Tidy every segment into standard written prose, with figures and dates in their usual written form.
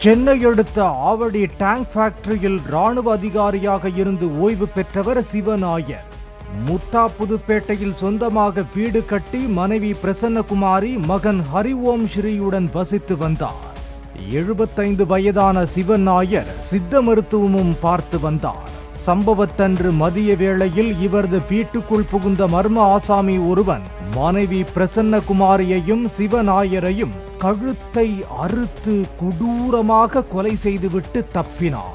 சென்னை அடுத்த ஆவடி டேங்க் ஃபேக்டரியில் ராணுவ அதிகாரியாக இருந்து ஓய்வு பெற்றவர் சிவநாயர். முத்தாப்புதுப்பேட்டையில் சொந்தமாக வீடு கட்டி மனைவி பிரசன்னகுமாரி, மகன் ஹரிஓம் ஸ்ரீயுடன் வசித்து வந்தார். 75 வயதான சிவநாயர் சித்த மருத்துவமும் பார்த்து வந்தார். சம்பவத்தன்று மதிய வேளையில் இவரது வீட்டுக்குள் புகுந்த மர்ம ஆசாமி ஒருவன் மனைவி பிரசன்னகுமாரியையும் சிவநாயரையும் கழுத்தை அறுத்து கொடூரமாக கொலை செய்துவிட்டு தப்பினான்.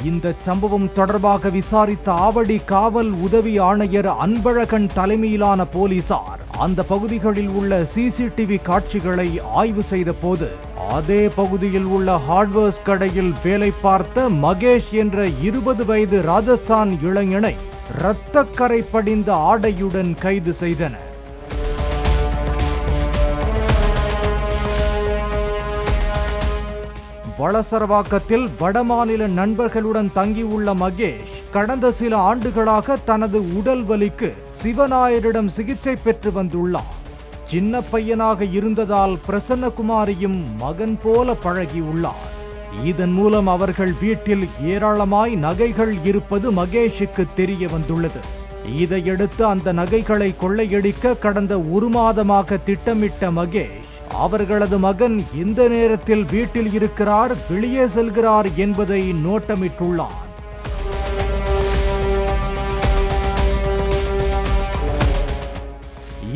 இந்த சம்பவம் தொடர்பாக விசாரித்த ஆவடி காவல் உதவி ஆணையர் அன்பழகன் தலைமையிலான போலீசார் அந்த பகுதிகளில் உள்ள சிசிடிவி காட்சிகளை ஆய்வு செய்த போது அதே பகுதியில் உள்ள ஹார்ட்வேர்ஸ் கடையில் வேலை பார்த்த மகேஷ் என்ற 20 வயது ராஜஸ்தான் இளைஞனை இரத்தக்கரை படிந்த ஆடையுடன் கைது செய்தனர். வளசரவாக்கத்தில் வடமாநில நண்பர்களுடன் தங்கியுள்ள மகேஷ் கடந்த சில ஆண்டுகளாக தனது உடல் வலிக்கு சிவநாயரிடம் சிகிச்சை பெற்று வந்துள்ளார். சின்ன பையனாக இருந்ததால் பிரசன்னகுமாரியும் மகன் போல பழகியுள்ளார். இதன் மூலம் அவர்கள் வீட்டில் ஏராளமாய் நகைகள் இருப்பது மகேஷுக்கு தெரிய வந்துள்ளது. இதையடுத்து அந்த நகைகளை கொள்ளையடிக்க கடந்த 1 மாதமாக திட்டமிட்ட மகேஷ் அவர்களது மகன் எந்த நேரத்தில் வீட்டில் இருக்கிறார், வெளியே செல்கிறார் என்பதை நோட்டமிட்டுள்ளார்.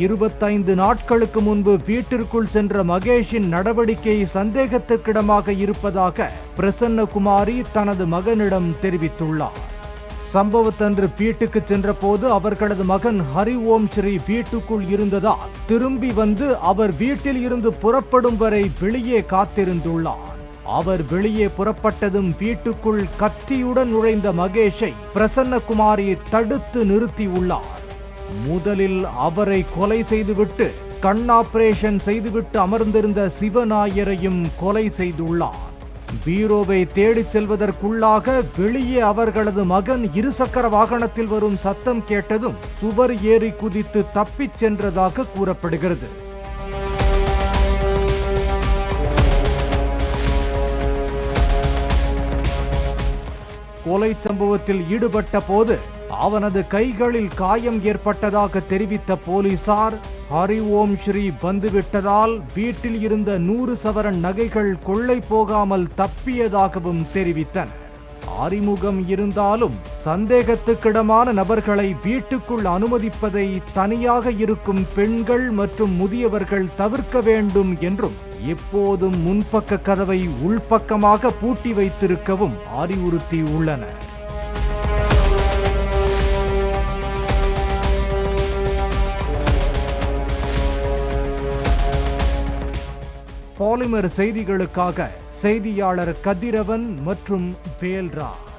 இருபத்தைந்து நாட்களுக்கு முன்பு வீட்டிற்குள் சென்ற மகேஷின் நடவடிக்கை சந்தேகத்திற்கிடமாக இருப்பதாக பிரசன்னகுமாரி தனது மகனிடம் தெரிவித்துள்ளார். சம்பவத்தன்று வீட்டுக்கு சென்ற போது அவர்களது மகன் ஹரிஓம் ஸ்ரீ வீட்டுக்குள் இருந்ததால் திரும்பி வந்து அவர் வீட்டில் இருந்து புறப்படும் வரை வெளியே காத்திருந்துள்ளார். அவர் வெளியே புறப்பட்டதும் வீட்டுக்குள் கத்தியுடன் நுழைந்த மகேஷை பிரசன்னகுமாரி தடுத்து நிறுத்தியுள்ளார். முதலில் அவரை கொலை செய்துவிட்டு கண் ஆபரேஷன் செய்துவிட்டு அமர்ந்திருந்த சிவநாயரையும் கொலை செய்துள்ளார். பீரோவை தேடிச் செல்வதற்குள்ளாக வெளியே அவர்களது மகன் இருசக்கர வாகனத்தில் வரும் சத்தம் கேட்டதும் சுவர் ஏறி குதித்து தப்பிச் சென்றதாக கூறப்படுகிறது. கொலை சம்பவத்தில் ஈடுபட்ட போது அவனது கைகளில் காயம் ஏற்பட்டதாக தெரிவித்த போலீசார் ஹரிஓம் ஸ்ரீ வந்துவிட்டதால் வீட்டில் இருந்த 100 சவரன் நகைகள் கொள்ளை போகாமல் தப்பியதாகவும் தெரிவித்தனர். அறிமுகம் இருந்தாலும் சந்தேகத்துக்கிடமான நபர்களை வீட்டுக்குள் அனுமதிப்பதை தனியாக இருக்கும் பெண்கள் மற்றும் முதியவர்கள் தவிர்க்க வேண்டும் என்றும் எப்போதும் முன்பக்க கதவை உள்பக்கமாக பூட்டி வைத்திருக்கவும் அறிவுறுத்தியுள்ளனர். பாலிமர் செய்திகளுக்காக செய்தியாளர் கதிரவன் மற்றும் வேல்ராஜ்.